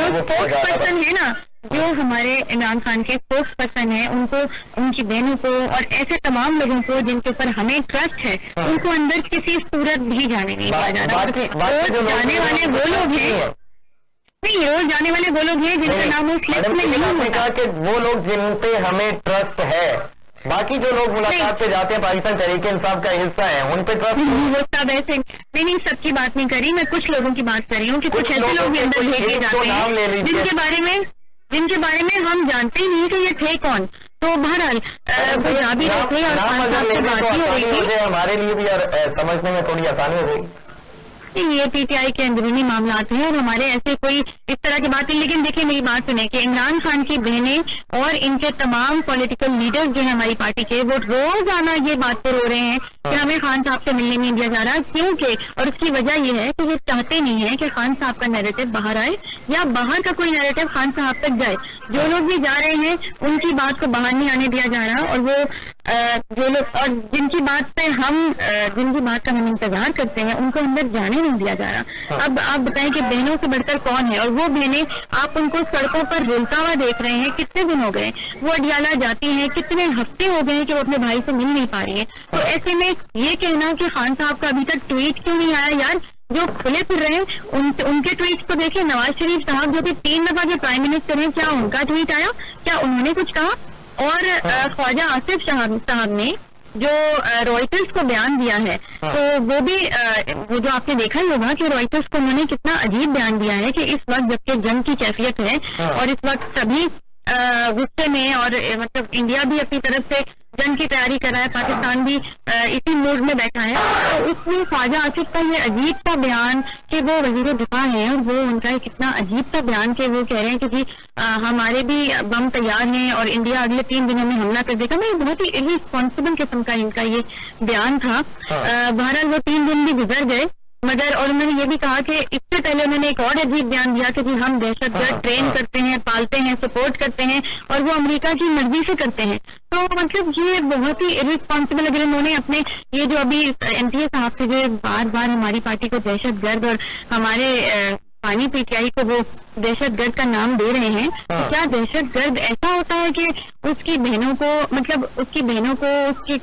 اسپوکس پرسن ہے نا جو ہمارے عمران خان کے اسپوکس پرسن ہیں ان کو، ان کی بہنوں کو اور ایسے تمام لوگوں کو جن کے اوپر ہمیں ٹرسٹ ہے ان کو اندر کسی صورت بھی جانے نہیں دیا جا رہا. روز جانے والے وہ لوگ ہیں، نہیں روز جانے والے وہ لوگ ہیں جن کا نام اس لسٹ میں نہیں ہوتا. کہ وہ لوگ جن پہ ہمیں ٹرسٹ ہے، باقی جو لوگ ملاقات پہ جاتے ہیں پاکستان تحریک انصاف کا حصہ ہیں ان پہ ٹرسٹ وہ سب ایسے نہیں سب کی بات نہیں کری میں، کچھ لوگوں کی بات کر رہی ہوں کہ کچھ ایسے لوگ بھی اندر بھیجے جاتے ہیں جن کے بارے میں ہم جانتے ہی نہیں کہ یہ تھے کون. تو بہرحال وہ جا بھی رہے تھے اور خان صاحب سے بات بھی ہو رہی تھی. ہمارے لیے بھی سمجھنے میں تھوڑی آسانی ہو گئی. یہ پی ٹی آئی کے اندرونی معاملات ہیں اور ہمارے ایسے کوئی اس طرح کی بات نہیں. لیکن دیکھیں میری بات سنیں کہ عمران خان کی بہنیں اور ان کے تمام پولیٹیکل لیڈر جو ہیں ہماری پارٹی کے، وہ روزانہ یہ بات پر ہو رہے ہیں کہ ہمیں خان صاحب سے ملنے نہیں دیا جا رہا. کیونکہ اور اس کی وجہ یہ ہے کہ وہ چاہتے نہیں ہیں کہ خان صاحب کا نیریٹو باہر آئے یا باہر کا کوئی نیریٹو خان صاحب تک جائے. جو لوگ بھی جا رہے ہیں ان کی بات کو باہر نہیں آنے دیا جا رہا، اور وہ جو لوگ اور جن کی بات کا ہم انتظار کرتے ہیں ان کو اندر جانے نہیں دیا جا رہا. اب آپ بتائیں کہ بہنوں سے بڑھ کر کون ہے؟ اور وہ بہنیں آپ ان کو سڑکوں پر رولتا ہوا دیکھ رہے ہیں. کتنے دن ہو گئے وہ اڈیالہ جاتی ہیں، کتنے ہفتے ہو گئے کہ وہ اپنے بھائی سے مل نہیں پا رہی ہیں. تو ایسے میں یہ کہنا کہ خان صاحب کا ابھی تک ٹویٹ کیوں نہیں آیا، یار جو کھلے پھر رہے ہیں ان کے ٹویٹ کو دیکھیں. نواز شریف صاحب جو کہ 3 دفعہ کے پرائم منسٹر ہیں، کیا ان کا ٹویٹ آیا؟ کیا انہوں نے کچھ کہا؟ اور خواجہ آصف صاحب نے جو رائٹرز کو بیان دیا ہے، تو وہ بھی وہ جو آپ نے دیکھا ہی ہوگا کہ رائٹرز کو انہوں نے کتنا عجیب بیان دیا ہے کہ اس وقت جبکہ جنگ کی کیفیت ہے اور اس وقت سبھی غصے میں، اور مطلب انڈیا بھی اپنی طرف سے جنگ کی تیاری کر رہا ہے، پاکستان بھی اسی موڈ میں بیٹھا ہے. تو اس میں خواجہ آصف کا یہ عجیب سا بیان کہ وہ وزیر دفاع ہیں، اور وہ ان کا کتنا عجیب سا بیان کہ وہ کہہ رہے ہیں کہ جی ہمارے بھی بم تیار ہیں اور انڈیا اگلے 3 دنوں میں حملہ کر دے گا. میں بہت ہی ارسپانسبل قسم کا ان کا یہ بیان تھا. بہرحال وہ 3 دن بھی گزر گئے مگر، اور انہوں نے یہ بھی کہا کہ اس سے پہلے انہوں نے ایک اور عجیب بیان دیا کہ جی ہم دہشت گرد ٹرین کرتے ہیں، پالتے ہیں، سپورٹ کرتے ہیں اور وہ امریکہ کی مرضی سے کرتے ہیں. تو مطلب یہ بہت ہی ارسپانسبل. اگر انہوں نے اپنے یہ جو ابھی ایم پی اے صاحب سے جو بار بار ہماری پارٹی کو دہشت گرد اور ہمارے پانی پی ٹی آئی کو وہ دہشت گرد کا نام دے رہے ہیں، تو کیا دہشت گرد ایسا ہوتا ہے کہ اس کی بہنوں کو اس کی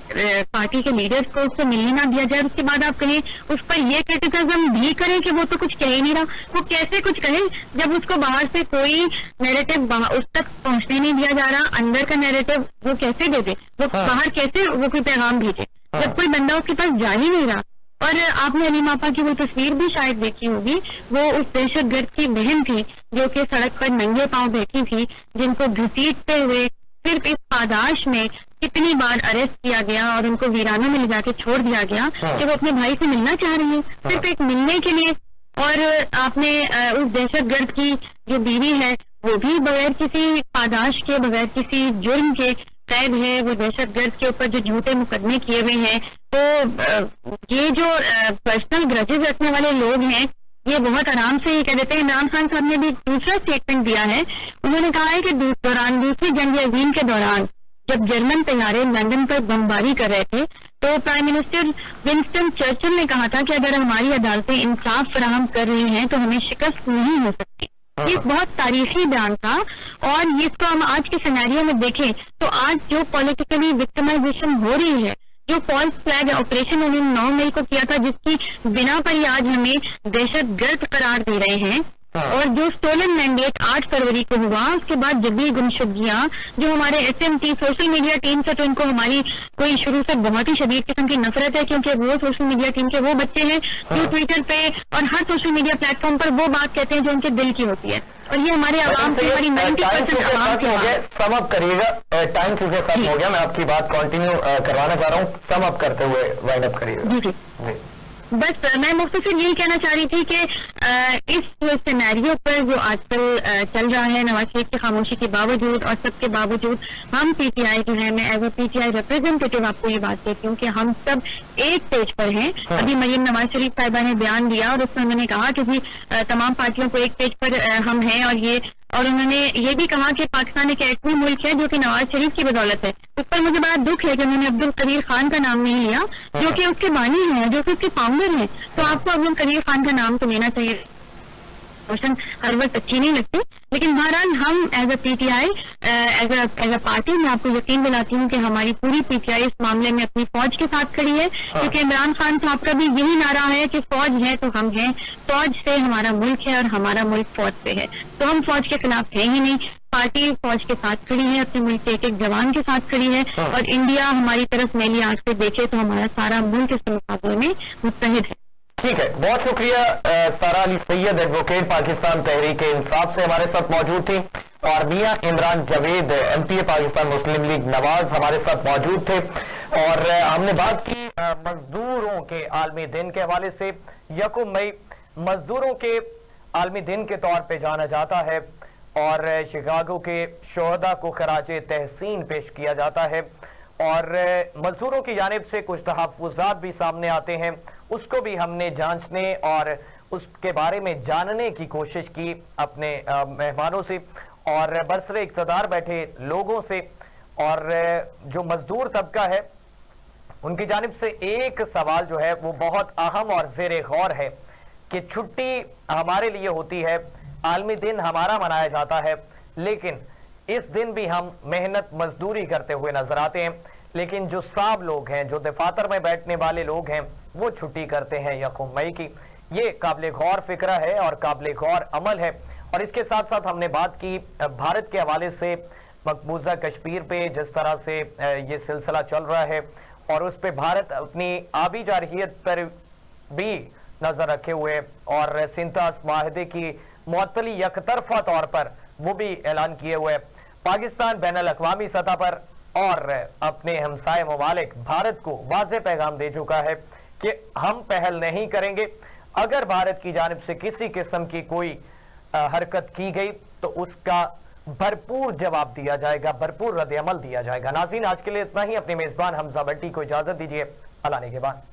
پارٹی کے لیڈرز کو اس سے ملنے نہ دیا جائے، اس کے بعد آپ کہیں اس پر یہ کرٹیسزم بھی کریں کہ وہ تو کچھ کہہ ہی نہیں رہا. وہ کیسے کچھ کہے جب اس کو باہر سے کوئی نیریٹو اس تک پہنچنے نہیں دیا جا رہا؟ اندر کا نیریٹو وہ کیسے دے دے؟ وہ باہر کیسے وہ کوئی پیغام بھیجے جب کوئی بندہ اس کے پاس جا ہی نہیں رہا؟ اور آپ نے علیم آپا کی وہ تصویر بھی شاید دیکھی ہوگی، وہ اس دہشت گرد کی بہن تھی جو کہ سڑک پر ننگے پاؤں بیٹھی تھی، جن کو گھسیٹتے ہوئے صرف اس پاداش میں کتنی بار اریسٹ کیا گیا اور ان کو ویرانوں میں لے جا کے چھوڑ دیا گیا کہ وہ اپنے بھائی سے ملنا چاہ رہی ہیں صرف ایک ملنے کے لیے. اور آپ نے اس دہشت گرد کی جو بیوی ہے وہ بھی بغیر کسی پاداش کے، بغیر کسی جرم کے قید ہے. وہ دہشت گرد کے اوپر جو جھوٹے مقدمے کیے ہوئے ہیں، تو یہ جو پرسنل گرجز رکھنے والے لوگ ہیں یہ بہت آرام سے یہ کہہ دیتے ہیں. عمران خان صاحب نے بھی دوسرا اسٹیٹمنٹ دیا ہے. انہوں نے کہا ہے کہ دوسری جنگ عظیم کے دوران جب جرمن طیارے لندن پر بمباری کر رہے تھے تو پرائم منسٹر ونسٹن چرچل نے کہا تھا کہ اگر ہماری عدالتیں انصاف فراہم کر رہی ہیں تو ہمیں شکست نہیں ہو سکتی. یہ بہت تاریخی بیان تھا. اور اس کو ہم آج کے سیناریو میں دیکھیں تو آج جو پولیٹیکلی وکٹمائزیشن ہو رہی ہے، جو فالس فلیگ آپریشن انہوں نے 9 مئی کو کیا تھا، جس کی بنا پر ہی آج ہمیں دہشت گرد قرار دے رہے ہیں، اور جو سٹولن مینڈیٹ 8 فروری کو ہوا، اس کے بعد جبری گمشدگیاں جو ہمارے S M T social media team سے، تو ان کو ہماری کوئی شروع سے بہت ہی شدید قسم کی نفرت ہے کیونکہ وہ سوشل میڈیا ٹیم کے وہ بچے ہیں جو ٹویٹر پہ اور ہر سوشل میڈیا پلیٹ فارم پر وہ بات کہتے ہیں جو ان کے دل کی ہوتی ہے. اور یہ ہمارے عوام سے، ہماری 90% عوام کے سم اپ کریے گا. ٹائم چیزیں ختم ہو گیا، میں آپ کی بات کنٹینیو کروانا چاہ رہا ہوں. سم اپ کرتے ہوئے وائنڈ اپ کریے گا. جی بس میں مختصر یہی کہنا چاہ رہی تھی کہ اس سینیریو پر جو آج کل چل رہا ہے، نواز شریف کی خاموشی کے باوجود اور سب کے باوجود، ہم پی ٹی آئی جو ہے، میں as a P T I ریپرزینٹیٹیو آپ کو یہ بات کہتی ہوں کہ ہم سب ایک پیج پر ہیں. ابھی مریم نواز شریف صاحبہ نے بیان دیا اور اس میں انہوں نے کہا کہ تمام پارٹیوں کو ایک پیج پر ہم ہیں، اور انہوں نے یہ بھی کہا کہ پاکستان ایک ایٹمی ملک ہے جو کہ نواز شریف کی بدولت ہے. اس پر مجھے بڑا دکھ ہے کہ انہوں نے عبد القدیر خان کا نام نہیں لیا جو کہ اس کے بانی ہیں، جو کہ اس کے فاؤنڈر ہیں. تو آپ کو عبد القدیر خان کا نام تو لینا چاہیے. ہر وقت اچھی نہیں لگتی. لیکن بہرحال ہم as a P T I as a party میں آپ کو یقین دلاتی ہوں کہ ہماری پوری پی ٹی آئی اس معاملے میں اپنی فوج کے ساتھ کھڑی ہے، کیونکہ عمران خان صاحب کا بھی یہی نعرہ ہے کہ فوج ہے تو ہم ہیں، فوج سے ہمارا ملک ہے اور ہمارا ملک فوج سے ہے، تو ہم فوج کے خلاف ہیں ہی نہیں. پارٹی فوج کے ساتھ کھڑی ہے، اپنے ملک کے ایک ایک جوان کے ساتھ کھڑی ہے، اور انڈیا ہماری طرف میلی آنکھ سے دیکھے تو ہمارا سارا ملک اس مقابلے میں متحد ہے. ٹھیک ہے، بہت شکریہ. سارا علی سید ایڈوکیٹ پاکستان تحریک انصاف سے ہمارے ساتھ موجود تھی، اور میاں عمران جاوید ایم پی اے پاکستان مسلم لیگ نواز ہمارے ساتھ موجود تھے، اور ہم نے بات کی مزدوروں کے عالمی دن کے حوالے سے. 1 مئی مزدوروں کے عالمی دن کے طور پہ جانا جاتا ہے، اور شکاگو کے شہداء کو خراج تحسین پیش کیا جاتا ہے، اور مزدوروں کی جانب سے کچھ تحفظات بھی سامنے آتے ہیں، اس کو بھی ہم نے جانچنے اور اس کے بارے میں جاننے کی کوشش کی اپنے مہمانوں سے اور برسر اقتدار بیٹھے لوگوں سے. اور جو مزدور طبقہ ہے ان کی جانب سے ایک سوال جو ہے وہ بہت اہم اور زیر غور ہے کہ چھٹی ہمارے لیے ہوتی ہے، عالمی دن ہمارا منایا جاتا ہے، لیکن اس دن بھی ہم محنت مزدوری کرتے ہوئے نظر آتے ہیں، لیکن جو صاحب لوگ ہیں، جو دفاتر میں بیٹھنے والے لوگ ہیں، وہ چھٹی کرتے ہیں 1 مئی کی. یہ قابل غور فکرہ ہے اور قابل غور عمل ہے. اور اس کے ساتھ ساتھ ہم نے بات کی بھارت کے حوالے سے مقبوضہ کشمیر پہ جس طرح سے یہ سلسلہ چل رہا ہے، اور اس پہ بھارت اپنی آبی جارحیت پر بھی نظر رکھے ہوئے اور سنتاس معاہدے کی معطلی یک طرفہ طور پر وہ بھی اعلان کیے ہوئے. پاکستان بین الاقوامی سطح پر اور اپنے ہمسائے ممالک بھارت کو واضح پیغام دے چکا ہے کہ ہم پہل نہیں کریں گے. اگر بھارت کی جانب سے کسی قسم کی کوئی حرکت کی گئی تو اس کا بھرپور جواب دیا جائے گا، بھرپور رد عمل دیا جائے گا. ناظرین، آج کے لیے اتنا ہی. اپنے میزبان حمزہ بھٹی کو اجازت دیجیے. اللہ نے کے بعد.